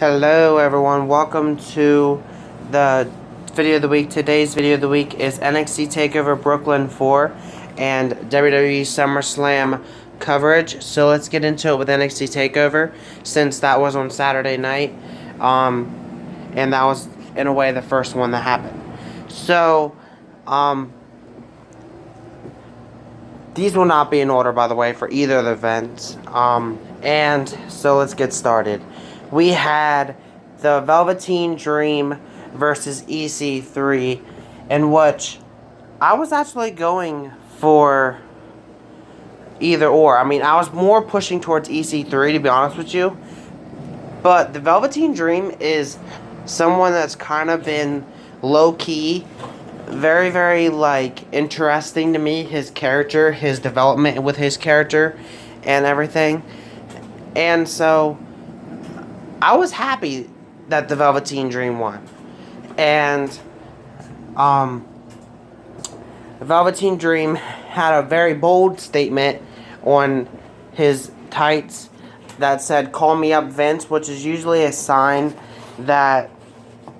Hello everyone, welcome to the video of the week. Today's video of the week is NXT TakeOver Brooklyn 4 and WWE SummerSlam coverage. So let's get into it with NXT TakeOver, since that was on Saturday night. And that was, in a way, the first one that happened. So, these will not be in order, by the way, for either of the events. And so let's get started. We had the Velveteen Dream versus EC3, in which I was actually going for either or. I mean, I was more pushing towards EC3, to be honest with you. But the Velveteen Dream is someone that's kind of been low-key, very, very, interesting to me. His character, his development with his character, and everything. And so, I was happy that the Velveteen Dream won. And, the Velveteen Dream had a very bold statement on his tights that said, "Call me up, Vince," which is usually a sign that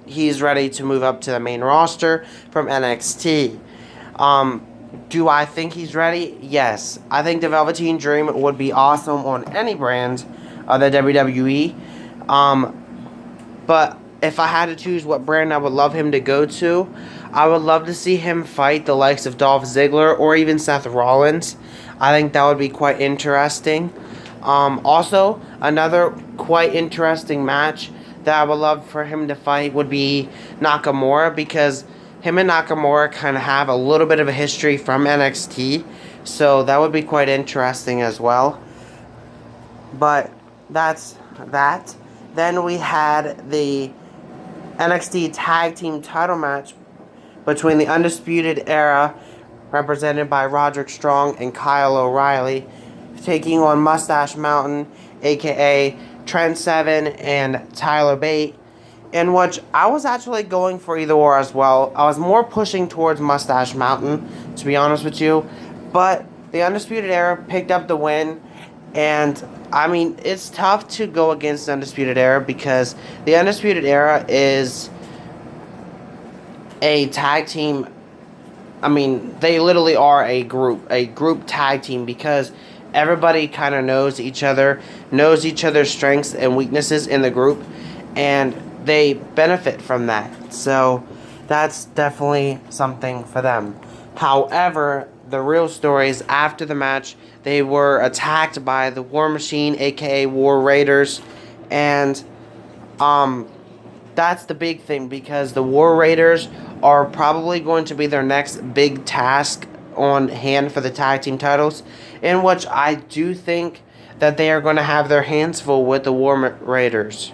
he's ready to move up to the main roster from NXT. Do I think he's ready? Yes. I think the Velveteen Dream would be awesome on any brand of the WWE. But if I had to choose what brand I would love him to go to, I would love to see him fight the likes of Dolph Ziggler or even Seth Rollins. I think that would be quite interesting. Also, another quite interesting match that I would love for him to fight would be Nakamura, because him and Nakamura kind of have a little bit of a history from NXT, so that would be quite interesting as well. But that's that. Then we had the NXT Tag Team title match between the Undisputed Era, represented by Roderick Strong and Kyle O'Reilly, taking on Mustache Mountain, aka Trent Seven and Tyler Bate, in which I was actually going for either or as well. I was more pushing towards Mustache Mountain, to be honest with you, but the Undisputed Era picked up the win. And I mean, it's tough to go against the Undisputed Era, because the Undisputed Era is a tag team. I mean, they literally are a group tag team, because everybody kind of knows each other's strengths and weaknesses in the group, and they benefit from that. So that's definitely something for them. However, the real story is, after the match, they were attacked by the War Machine, aka War Raiders, and that's the big thing, because the War Raiders are probably going to be their next big task on hand for the tag team titles, in which I do think that they are going to have their hands full with the War Raiders.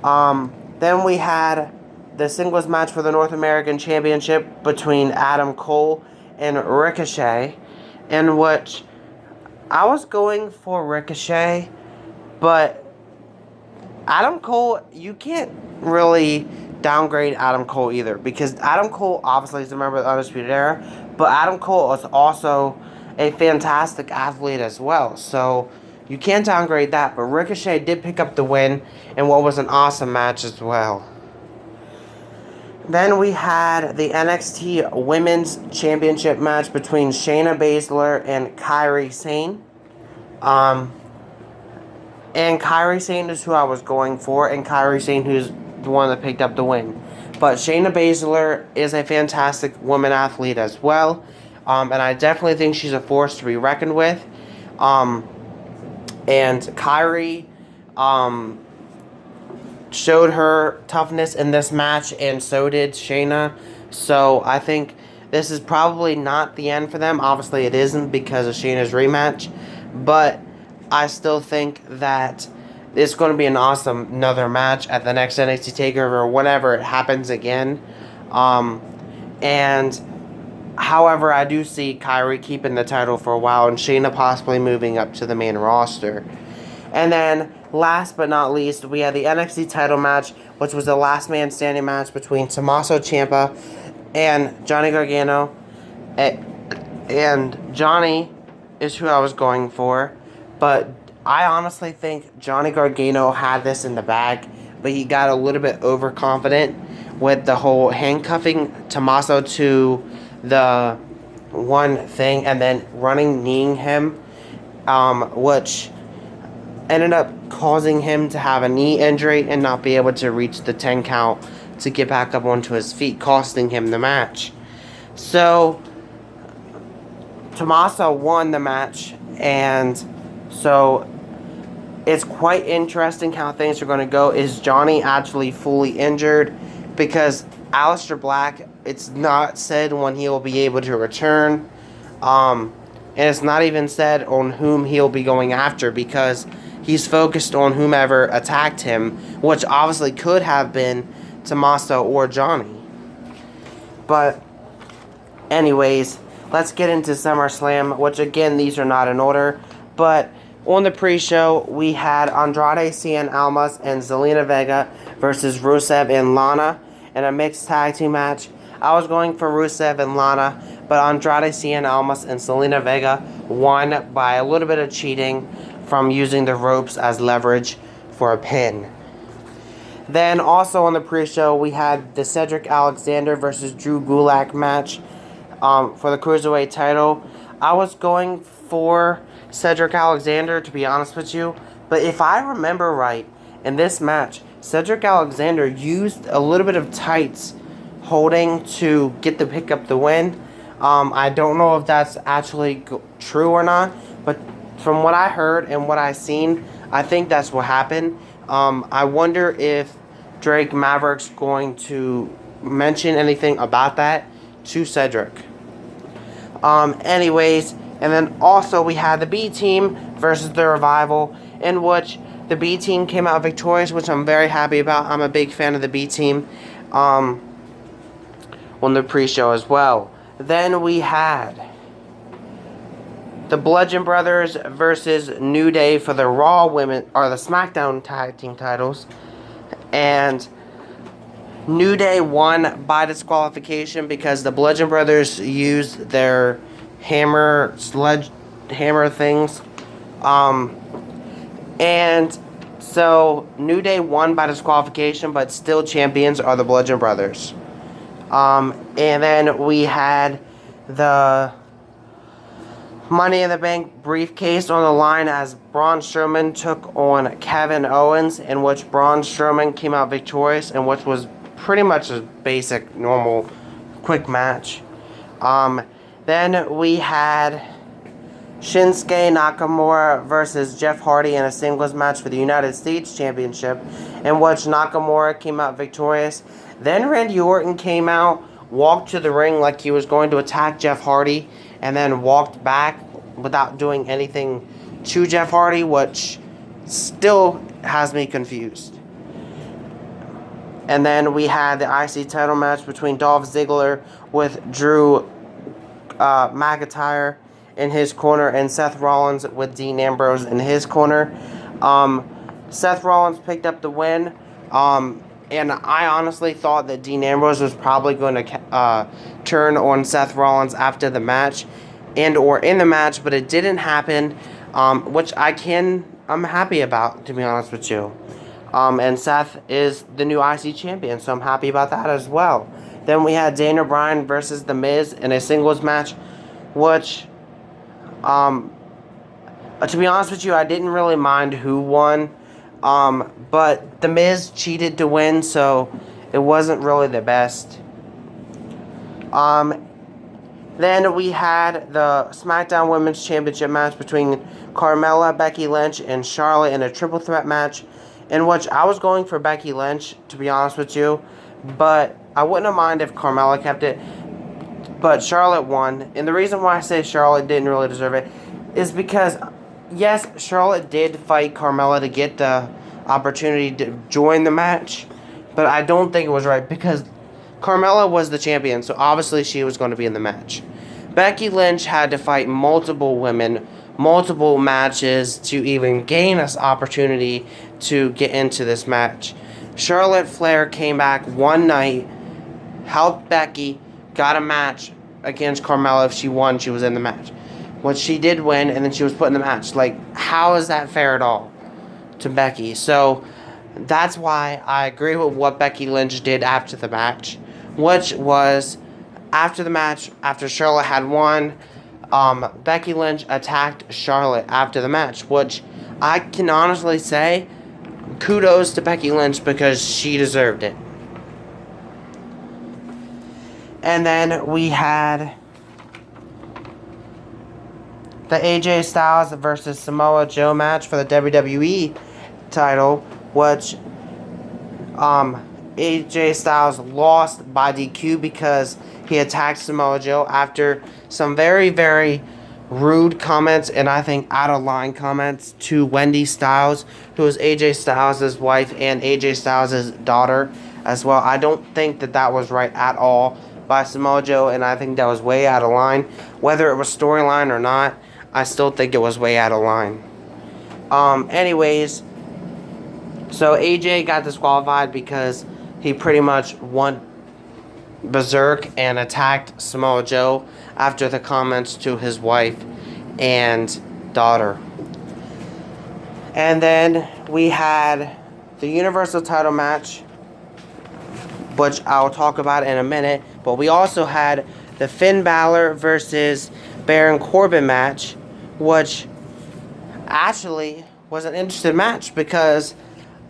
Then we had the singles match for the North American Championship between Adam Cole and Ricochet, in which I was going for Ricochet, but Adam Cole, you can't really downgrade Adam Cole either, because Adam Cole obviously is a member of the Undisputed Era, but Adam Cole is also a fantastic athlete as well, so you can't downgrade that. But Ricochet did pick up the win in what was an awesome match as well. Then we had the NXT Women's Championship match between Shayna Baszler and Kairi Sane. And Kairi Sane is who I was going for, and Kairi Sane who's the one that picked up the win. But Shayna Baszler is a fantastic woman athlete as well, and I definitely think she's a force to be reckoned with. And Kairi showed her toughness in this match, and so did Shayna. So I think this is probably not the end for them. Obviously it isn't, because of Shayna's rematch, but I still think that it's going to be an awesome another match at the next NXT TakeOver, whenever it happens again. And however, I do see Kairi keeping the title for a while, and Shayna possibly moving up to the main roster. And then, last but not least, we had the NXT title match, which was the last man standing match between Tommaso Ciampa and Johnny Gargano. And Johnny is who I was going for, but I honestly think Johnny Gargano had this in the bag, but he got a little bit overconfident with the whole handcuffing Tommaso to the one thing and then running, kneeing him, which ended up causing him to have a knee injury and not be able to reach the 10 count to get back up onto his feet, costing him the match. So, Tommaso won the match, and so it's quite interesting how things are going to go. Is Johnny actually fully injured? Because Aleister Black, it's not said when he will be able to return. And it's not even said on whom he'll be going after, because he's focused on whomever attacked him, which obviously could have been Tommaso or Johnny. But anyways, let's get into SummerSlam, which again, these are not in order. But on the pre-show, we had Andrade Cien Almas and Zelina Vega versus Rusev and Lana in a mixed tag team match. I was going for Rusev and Lana, but Andrade Cien Almas and Zelina Vega won by a little bit of cheating from using the ropes as leverage for a pin. Then also on the pre-show, we had the Cedric Alexander versus Drew Gulak match for the Cruiserweight title. I was going for Cedric Alexander, to be honest with you, but if I remember right, in this match, Cedric Alexander used a little bit of tights holding to get the pick up the win. I don't know if that's actually true or not, but from what I heard and what I seen, I think that's what happened. I wonder if Drake Maverick's going to mention anything about that to Cedric. Anyways, and then also we had the B Team versus the Revival, in which the B Team came out victorious, which I'm very happy about. I'm a big fan of the B Team on the pre-show as well. Then we had the Bludgeon Brothers versus New Day for the Raw Women, or the SmackDown Tag Team titles. And New Day won by disqualification because the Bludgeon Brothers used their sledgehammer things. And so New Day won by disqualification, but still champions are the Bludgeon Brothers. And then we had the Money in the Bank briefcase on the line as Braun Strowman took on Kevin Owens, in which Braun Strowman came out victorious, and which was pretty much a basic, normal, quick match. Then we had Shinsuke Nakamura versus Jeff Hardy in a singles match for the United States Championship, in which Nakamura came out victorious. Then Randy Orton came out, walked to the ring like he was going to attack Jeff Hardy, and then walked back without doing anything to Jeff Hardy, which still has me confused. And then we had the IC title match between Dolph Ziggler with Drew McIntyre in his corner and Seth Rollins with Dean Ambrose in his corner. Seth Rollins picked up the win. And I honestly thought that Dean Ambrose was probably going to turn on Seth Rollins after the match and or in the match, but it didn't happen, which I'm happy about, to be honest with you. And Seth is the new IC champion, so I'm happy about that as well. Then we had Daniel Bryan versus The Miz in a singles match, which, to be honest with you, I didn't really mind who won. But The Miz cheated to win, so it wasn't really the best. Then we had the SmackDown Women's Championship match between Carmella, Becky Lynch, and Charlotte in a triple threat match, in which I was going for Becky Lynch, to be honest with you, but I wouldn't have minded if Carmella kept it. But Charlotte won, and the reason why I say Charlotte didn't really deserve it is because, yes, Charlotte did fight Carmella to get the opportunity to join the match, but I don't think it was right because Carmella was the champion, so obviously she was going to be in the match. Becky Lynch had to fight multiple women, multiple matches to even gain this opportunity to get into this match. Charlotte Flair came back one night, helped Becky, got a match against Carmella. If she won, she was in the match. Which she did win, and then she was put in the match. Like, how is that fair at all to Becky? So that's why I agree with what Becky Lynch did after the match, which was after the match, after Charlotte had won, Becky Lynch attacked Charlotte after the match, which I can honestly say kudos to Becky Lynch because she deserved it. And then we had the AJ Styles versus Samoa Joe match for the WWE title, which AJ Styles lost by DQ because he attacked Samoa Joe after some very, very rude comments and I think out of line comments to Wendy Styles, who is AJ Styles' wife and AJ Styles' daughter as well. I don't think that was right at all by Samoa Joe, and I think that was way out of line. Whether it was storyline or not, I still think it was way out of line. Anyways, so AJ got disqualified because he pretty much went berserk and attacked Samoa Joe after the comments to his wife and daughter. And then we had the Universal title match, which I'll talk about in a minute. But we also had the Finn Balor versus Baron Corbin match, which actually was an interesting match because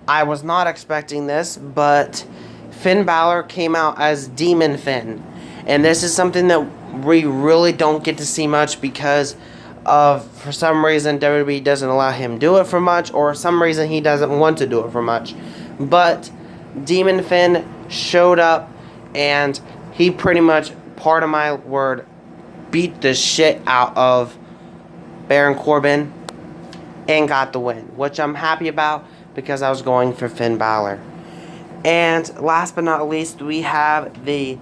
I was not expecting this, but Finn Balor came out as Demon Finn. And this is something that we really don't get to see much because of, for some reason, WWE doesn't allow him to do it for much, or some reason he doesn't want to do it for much. But Demon Finn showed up and he pretty much, part of my word, beat the shit out of Baron Corbin and got the win, which I'm happy about because I was going for Finn Balor. And last but not least, we have the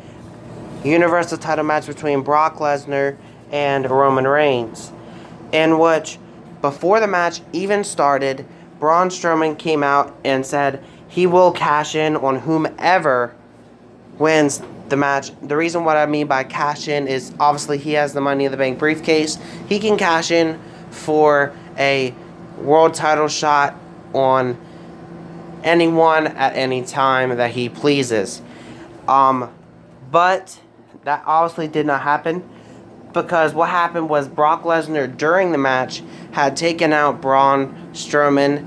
Universal title match between Brock Lesnar and Roman Reigns, in which, before the match even started, Braun Strowman came out and said he will cash in on whomever wins the match. The reason what I mean by cash in is obviously he has the Money in the Bank briefcase. He can cash in for a world title shot on anyone at any time that he pleases. But that obviously did not happen because what happened was Brock Lesnar during the match had taken out Braun Strowman,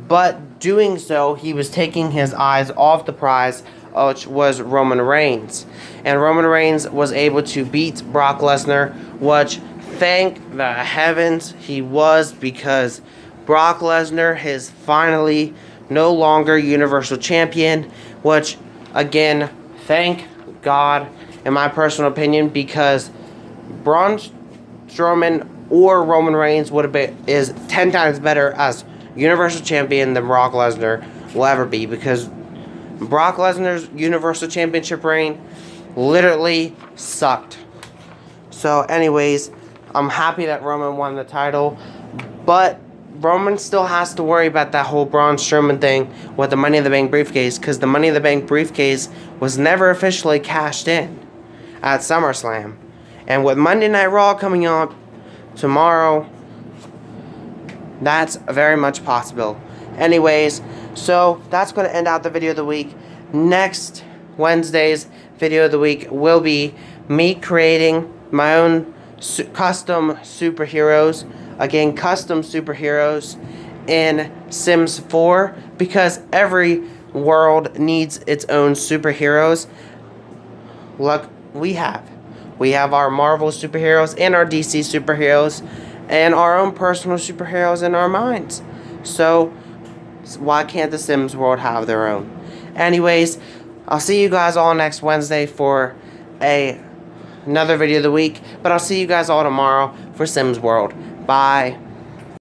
but doing so he was taking his eyes off the prize, which was Roman Reigns. And Roman Reigns was able to beat Brock Lesnar, which thank the heavens he was, because Brock Lesnar is finally no longer Universal Champion, which, again, thank God, in my personal opinion, because Braun Strowman or Roman Reigns is 10 times better as Universal Champion than Brock Lesnar will ever be, because Brock Lesnar's Universal Championship reign literally sucked. So anyways, I'm happy that Roman won the title, but Roman still has to worry about that whole Braun Strowman thing with the Money in the Bank briefcase, because the Money in the Bank briefcase was never officially cashed in at SummerSlam. And with Monday Night Raw coming up tomorrow, that's very much possible. Anyways, so that's going to end out the video of the week. Next Wednesday's video of the week will be me creating my own custom superheroes. Again, custom superheroes in Sims 4, because every world needs its own superheroes. Look, we have our Marvel superheroes and our DC superheroes and our own personal superheroes in our minds. So why can't the Sims world have their own? Anyways, I'll see you guys all next Wednesday for another video of the week, but I'll see you guys all tomorrow for Sims World. Bye.